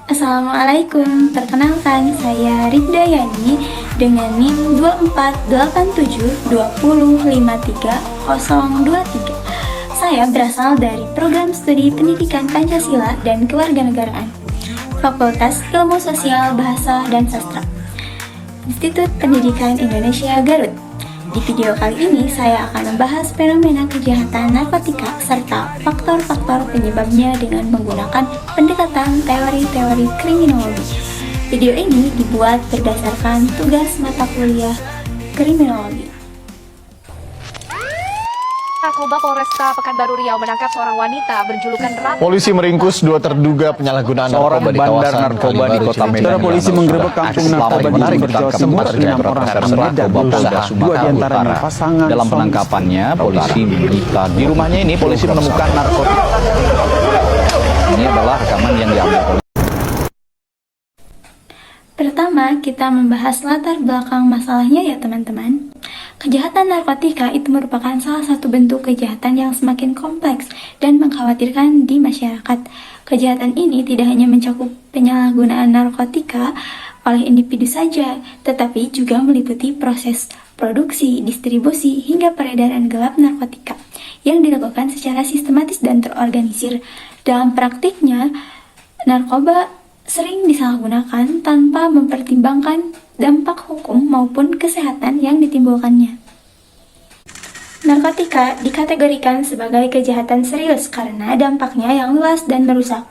Assalamualaikum, perkenalkan saya Ridda Yani dengan NIM 248720530023. Saya berasal dari Program Studi Pendidikan Pancasila dan Kewarganegaraan, Fakultas Ilmu Sosial Bahasa dan Sastra, Institut Pendidikan Indonesia Garut. Di video kali ini saya akan membahas fenomena kejahatan narkotika serta faktor-faktor penyebabnya dengan menggunakan pendekatan teori-teori kriminologi. Video ini dibuat berdasarkan tugas mata kuliah kriminologi. Narkoba Polresta Pekanbaru Riau menangkap seorang wanita berjulukan Ratu. Polisi meringkus dua terduga penyalahgunaan narkoba di kawasan narkoba di Kota Medan. Polisi menggerebek kampung narkoba di Berjawa Timur. 6 orang narkoba Polda dua diantaranya pasangan. Dalam penangkapannya, polisi menyita di rumahnya ini polisi menemukan narkotika. Ini adalah rekaman yang diambil oleh. Pertama, kita membahas latar belakang masalahnya ya teman-teman. Kejahatan narkotika itu merupakan salah satu bentuk kejahatan yang semakin kompleks dan mengkhawatirkan di masyarakat. Kejahatan ini tidak hanya mencakup penyalahgunaan narkotika oleh individu saja, tetapi juga meliputi proses produksi, distribusi, hingga peredaran gelap narkotika yang dilakukan secara sistematis dan terorganisir. Dalam praktiknya, narkoba sering disalahgunakan tanpa mempertimbangkan dampak hukum maupun kesehatan yang ditimbulkannya. Narkotika dikategorikan sebagai kejahatan serius karena dampaknya yang luas dan merusak.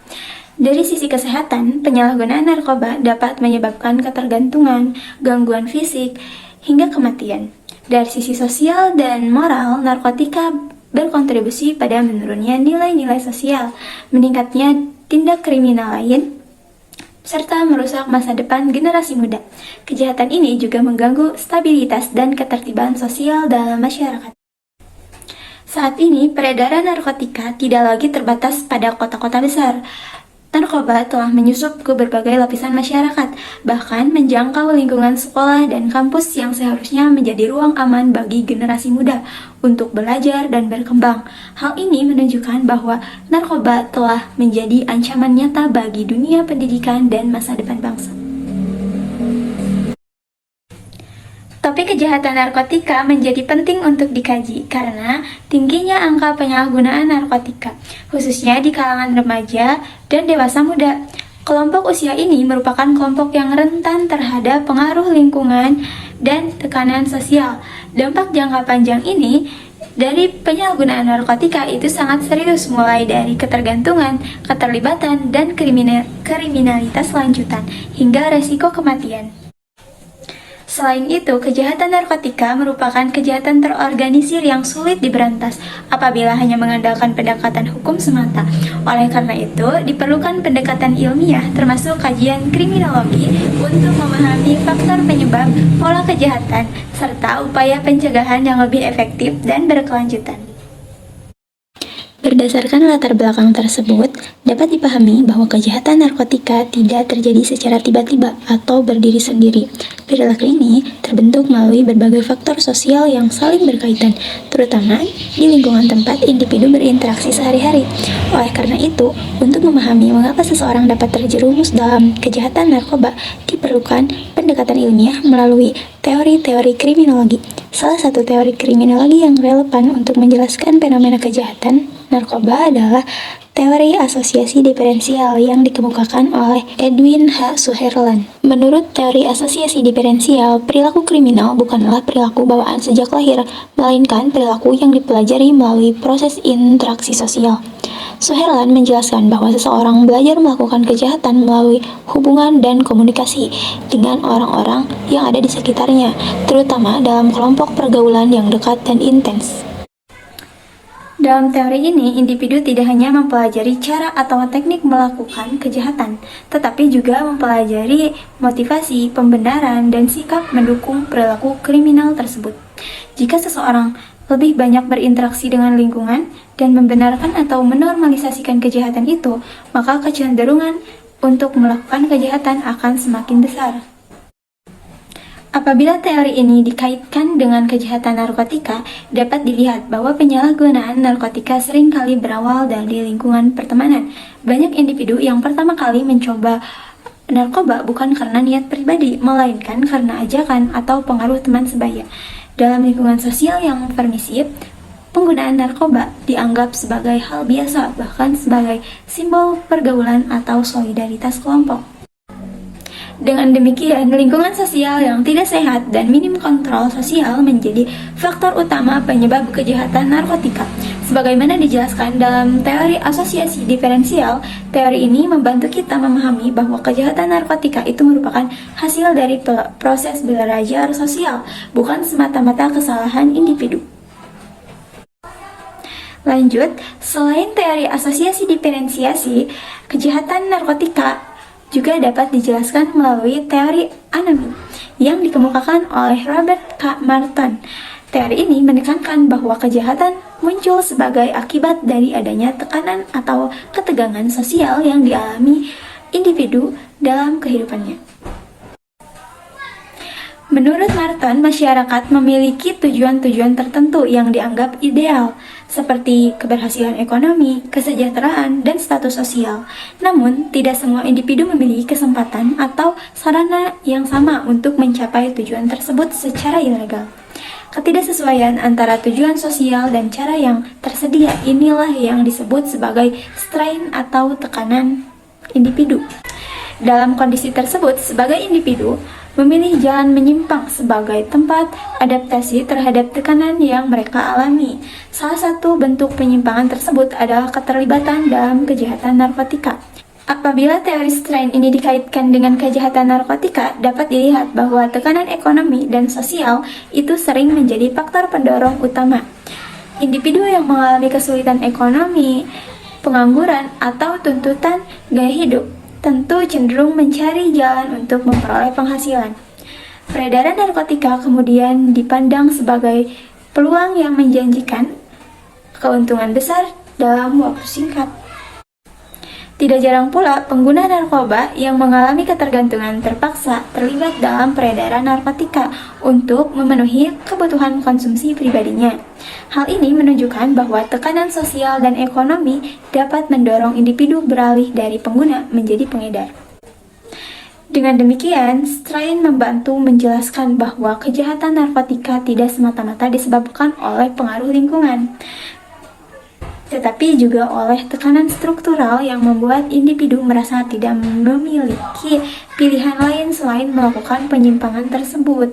Dari sisi kesehatan, penyalahgunaan narkoba dapat menyebabkan ketergantungan, gangguan fisik, hingga kematian. Dari sisi sosial dan moral, narkotika berkontribusi pada menurunnya nilai-nilai sosial, meningkatnya tindak kriminal lain, serta merusak masa depan generasi muda. Kejahatan ini juga mengganggu stabilitas dan ketertiban sosial dalam masyarakat. Saat ini, peredaran narkotika tidak lagi terbatas pada kota-kota besar. Narkoba telah menyusup ke berbagai lapisan masyarakat, bahkan menjangkau lingkungan sekolah dan kampus yang seharusnya menjadi ruang aman bagi generasi muda untuk belajar dan berkembang. Hal ini menunjukkan bahwa narkoba telah menjadi ancaman nyata bagi dunia pendidikan dan masa depan bangsa. Topik kejahatan narkotika menjadi penting untuk dikaji karena tingginya angka penyalahgunaan narkotika, khususnya di kalangan remaja dan dewasa muda. Kelompok usia ini merupakan kelompok yang rentan terhadap pengaruh lingkungan dan tekanan sosial. Dampak jangka panjang ini dari penyalahgunaan narkotika itu sangat serius, mulai dari ketergantungan, keterlibatan, dan kriminalitas lanjutan, hingga resiko kematian. Selain itu, kejahatan narkotika merupakan kejahatan terorganisir yang sulit diberantas apabila hanya mengandalkan pendekatan hukum semata. Oleh karena itu, diperlukan pendekatan ilmiah termasuk kajian kriminologi untuk memahami faktor penyebab pola kejahatan serta upaya pencegahan yang lebih efektif dan berkelanjutan. Berdasarkan latar belakang tersebut, dapat dipahami bahwa kejahatan narkotika tidak terjadi secara tiba-tiba atau berdiri sendiri. Perilaku ini terbentuk melalui berbagai faktor sosial yang saling berkaitan, terutama di lingkungan tempat individu berinteraksi sehari-hari. Oleh karena itu, untuk memahami mengapa seseorang dapat terjerumus dalam kejahatan narkoba, diperlukan pendekatan ilmiah melalui teori-teori kriminologi. Salah satu teori kriminologi yang relevan untuk menjelaskan fenomena kejahatan narkoba adalah teori asosiasi diferensial yang dikemukakan oleh Edwin H. Sutherland. Menurut teori asosiasi diferensial, perilaku kriminal bukanlah perilaku bawaan sejak lahir, melainkan perilaku yang dipelajari melalui proses interaksi sosial. Sutherland menjelaskan bahwa seseorang belajar melakukan kejahatan melalui hubungan dan komunikasi dengan orang-orang yang ada di sekitarnya, terutama dalam kelompok pergaulan yang dekat dan intens. Dalam teori ini, individu tidak hanya mempelajari cara atau teknik melakukan kejahatan, tetapi juga mempelajari motivasi, pembenaran, dan sikap mendukung perilaku kriminal tersebut. Jika seseorang lebih banyak berinteraksi dengan lingkungan dan membenarkan atau menormalisasikan kejahatan itu, maka kecenderungan untuk melakukan kejahatan akan semakin besar. Apabila teori ini dikaitkan dengan kejahatan narkotika, dapat dilihat bahwa penyalahgunaan narkotika seringkali berawal dari lingkungan pertemanan. Banyak individu yang pertama kali mencoba narkoba bukan karena niat pribadi, melainkan karena ajakan atau pengaruh teman sebaya. Dalam lingkungan sosial yang permisif, penggunaan narkoba dianggap sebagai hal biasa, bahkan sebagai simbol pergaulan atau solidaritas kelompok. Dengan demikian, lingkungan sosial yang tidak sehat dan minim kontrol sosial menjadi faktor utama penyebab kejahatan narkotika. Sebagaimana dijelaskan dalam teori asosiasi diferensial, teori ini membantu kita memahami bahwa kejahatan narkotika itu merupakan hasil dari proses belajar sosial, bukan semata-mata kesalahan individu. Lanjut, selain teori asosiasi diferensiasi, kejahatan narkotika juga dapat dijelaskan melalui teori anomi yang dikemukakan oleh Robert K. Martin. Teori ini menekankan bahwa kejahatan muncul sebagai akibat dari adanya tekanan atau ketegangan sosial yang dialami individu dalam kehidupannya. Menurut Martin, masyarakat memiliki tujuan-tujuan tertentu yang dianggap ideal, seperti keberhasilan ekonomi, kesejahteraan, dan status sosial. Namun, tidak semua individu memiliki kesempatan atau sarana yang sama untuk mencapai tujuan tersebut secara ilegal. Ketidaksesuaian antara tujuan sosial dan cara yang tersedia inilah yang disebut sebagai strain atau tekanan individu. Dalam kondisi tersebut, sebagai individu memilih jalan menyimpang sebagai tempat adaptasi terhadap tekanan yang mereka alami. Salah satu bentuk penyimpangan tersebut adalah keterlibatan dalam kejahatan narkotika. Apabila teori strain ini dikaitkan dengan kejahatan narkotika, dapat dilihat bahwa tekanan ekonomi dan sosial itu sering menjadi faktor pendorong utama. Individu yang mengalami kesulitan ekonomi, pengangguran, atau tuntutan gaya hidup tentu cenderung mencari jalan untuk memperoleh penghasilan. Peredaran narkotika kemudian dipandang sebagai peluang yang menjanjikan keuntungan besar dalam waktu singkat. Tidak jarang pula pengguna narkoba yang mengalami ketergantungan terpaksa terlibat dalam peredaran narkotika untuk memenuhi kebutuhan konsumsi pribadinya. Hal ini menunjukkan bahwa tekanan sosial dan ekonomi dapat mendorong individu beralih dari pengguna menjadi pengedar. Dengan demikian, Strain membantu menjelaskan bahwa kejahatan narkotika tidak semata-mata disebabkan oleh pengaruh lingkungan, tetapi juga oleh tekanan struktural yang membuat individu merasa tidak memiliki pilihan lain selain melakukan penyimpangan tersebut.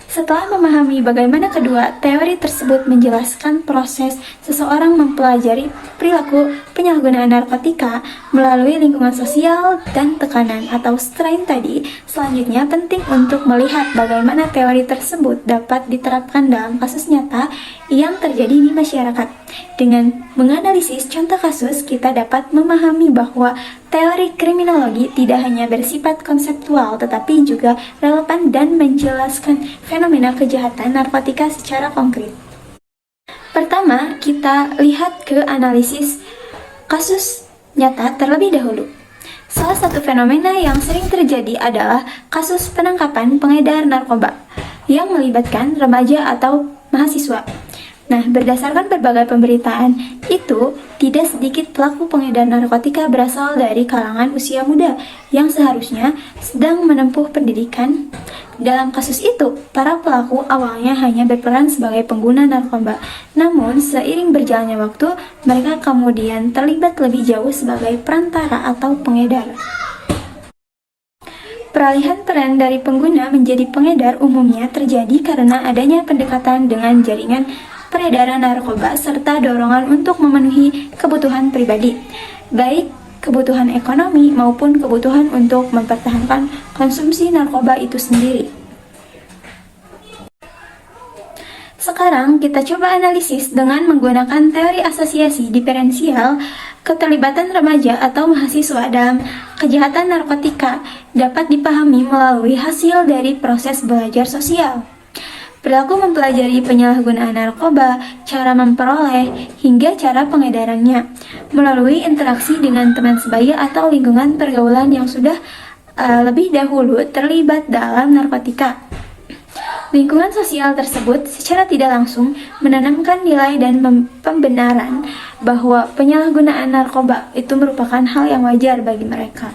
Setelah memahami bagaimana kedua teori tersebut menjelaskan proses seseorang mempelajari perilaku penyalahgunaan narkotika melalui lingkungan sosial dan tekanan atau strain tadi, selanjutnya penting untuk melihat bagaimana teori tersebut dapat diterapkan dalam kasus nyata yang terjadi di masyarakat. Dengan menganalisis contoh kasus, kita dapat memahami bahwa teori kriminologi tidak hanya bersifat konseptual, tetapi juga relevan dan menjelaskan fenomena kejahatan narkotika secara konkret. Pertama, kita lihat ke analisis kasus nyata terlebih dahulu. Salah satu fenomena yang sering terjadi adalah kasus penangkapan pengedar narkoba yang melibatkan remaja atau mahasiswa. Nah, berdasarkan berbagai pemberitaan itu, tidak sedikit pelaku pengedar narkotika berasal dari kalangan usia muda yang seharusnya sedang menempuh pendidikan. Dalam kasus itu, para pelaku awalnya hanya berperan sebagai pengguna narkoba. Namun, seiring berjalannya waktu, mereka kemudian terlibat lebih jauh sebagai perantara atau pengedar. Peralihan peran dari pengguna menjadi pengedar umumnya terjadi karena adanya pendekatan dengan jaringan peredaran narkoba serta dorongan untuk memenuhi kebutuhan pribadi, baik kebutuhan ekonomi maupun kebutuhan untuk mempertahankan konsumsi narkoba itu sendiri. Sekarang kita coba analisis dengan menggunakan teori asosiasi diferensial. Keterlibatan remaja atau mahasiswa dalam kejahatan narkotika dapat dipahami melalui hasil dari proses belajar sosial. Perilaku mempelajari penyalahgunaan narkoba, cara memperoleh, hingga cara pengedarannya, melalui interaksi dengan teman sebaya atau lingkungan pergaulan yang sudah lebih dahulu terlibat dalam narkotika. Lingkungan sosial tersebut secara tidak langsung menanamkan nilai dan pembenaran bahwa penyalahgunaan narkoba itu merupakan hal yang wajar bagi mereka.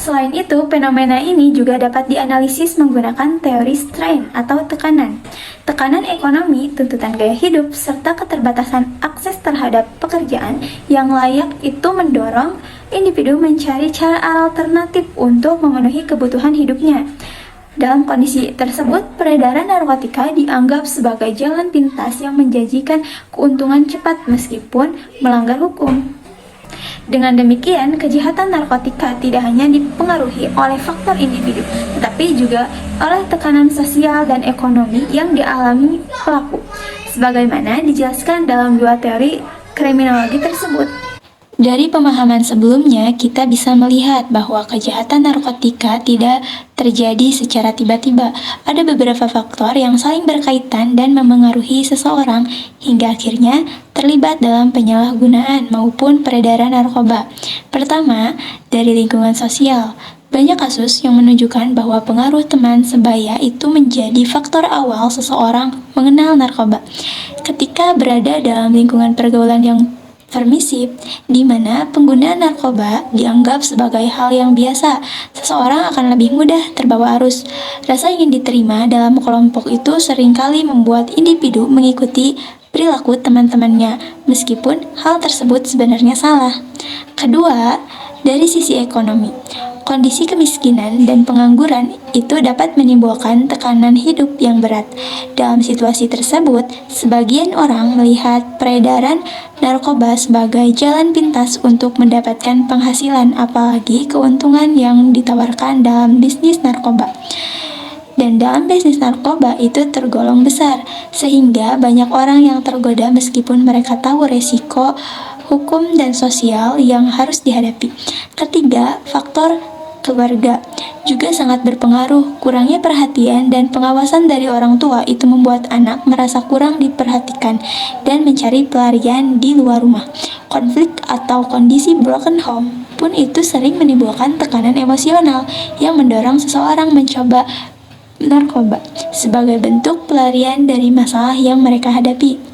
Selain itu, fenomena ini juga dapat dianalisis menggunakan teori strain atau tekanan. Tekanan ekonomi, tuntutan gaya hidup, serta keterbatasan akses terhadap pekerjaan yang layak itu mendorong individu mencari cara alternatif untuk memenuhi kebutuhan hidupnya. Dalam kondisi tersebut, peredaran narkotika dianggap sebagai jalan pintas yang menjanjikan keuntungan cepat meskipun melanggar hukum. Dengan demikian, kejahatan narkotika tidak hanya dipengaruhi oleh faktor individu, tetapi juga oleh tekanan sosial dan ekonomi yang dialami pelaku, sebagaimana dijelaskan dalam dua teori kriminologi tersebut. Dari pemahaman sebelumnya, kita bisa melihat bahwa kejahatan narkotika tidak terjadi secara tiba-tiba. Ada beberapa faktor yang saling berkaitan dan memengaruhi seseorang hingga akhirnya terlibat dalam penyalahgunaan maupun peredaran narkoba. Pertama, dari lingkungan sosial. Banyak kasus yang menunjukkan bahwa pengaruh teman sebaya itu menjadi faktor awal seseorang mengenal narkoba. Ketika berada dalam lingkungan pergaulan yang permisif, di mana penggunaan narkoba dianggap sebagai hal yang biasa, seseorang akan lebih mudah terbawa arus. Rasa ingin diterima dalam kelompok itu seringkali membuat individu mengikuti perilaku teman-temannya, meskipun hal tersebut sebenarnya salah. Kedua, dari sisi ekonomi. Kondisi kemiskinan dan pengangguran itu dapat menimbulkan tekanan hidup yang berat. Dalam situasi tersebut, sebagian orang melihat peredaran narkoba sebagai jalan pintas untuk mendapatkan penghasilan, apalagi keuntungan yang ditawarkan dalam bisnis narkoba. Dan dalam bisnis narkoba itu tergolong besar, sehingga banyak orang yang tergoda meskipun mereka tahu resiko hukum dan sosial yang harus dihadapi. Ketiga, faktor keluarga juga sangat berpengaruh. Kurangnya perhatian dan pengawasan dari orang tua itu membuat anak merasa kurang diperhatikan dan mencari pelarian di luar rumah. Konflik atau kondisi broken home pun itu sering menimbulkan tekanan emosional yang mendorong seseorang mencoba narkoba sebagai bentuk pelarian dari masalah yang mereka hadapi.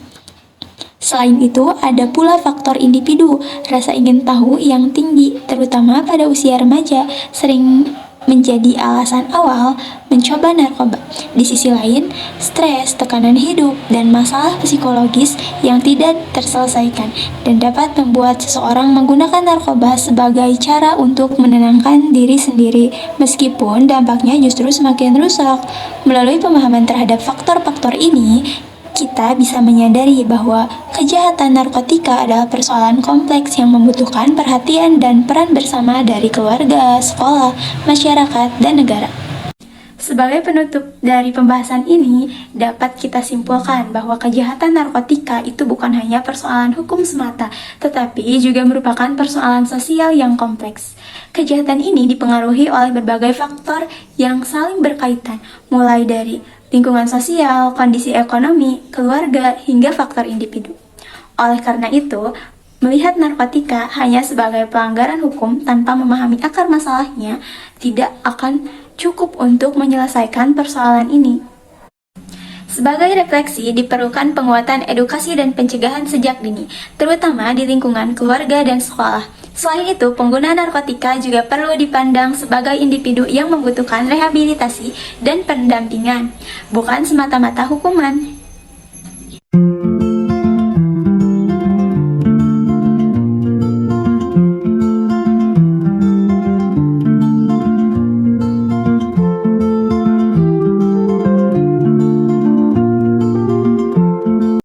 Selain itu, ada pula faktor individu. Rasa ingin tahu yang tinggi, terutama pada usia remaja, sering menjadi alasan awal mencoba narkoba. Di sisi lain, stres, tekanan hidup, dan masalah psikologis yang tidak terselesaikan dan dapat membuat seseorang menggunakan narkoba sebagai cara untuk menenangkan diri sendiri, meskipun dampaknya justru semakin rusak. Melalui pemahaman terhadap faktor-faktor ini, kita bisa menyadari bahwa kejahatan narkotika adalah persoalan kompleks yang membutuhkan perhatian dan peran bersama dari keluarga, sekolah, masyarakat, dan negara. Sebagai penutup dari pembahasan ini, dapat kita simpulkan bahwa kejahatan narkotika itu bukan hanya persoalan hukum semata, tetapi juga merupakan persoalan sosial yang kompleks. Kejahatan ini dipengaruhi oleh berbagai faktor yang saling berkaitan, mulai dari lingkungan sosial, kondisi ekonomi, keluarga, hingga faktor individu. Oleh karena itu, melihat narkotika hanya sebagai pelanggaran hukum tanpa memahami akar masalahnya tidak akan cukup untuk menyelesaikan persoalan ini. Sebagai refleksi, diperlukan penguatan edukasi dan pencegahan sejak dini, terutama di lingkungan keluarga dan sekolah. Selain itu, pengguna narkotika juga perlu dipandang sebagai individu yang membutuhkan rehabilitasi dan pendampingan, bukan semata-mata hukuman.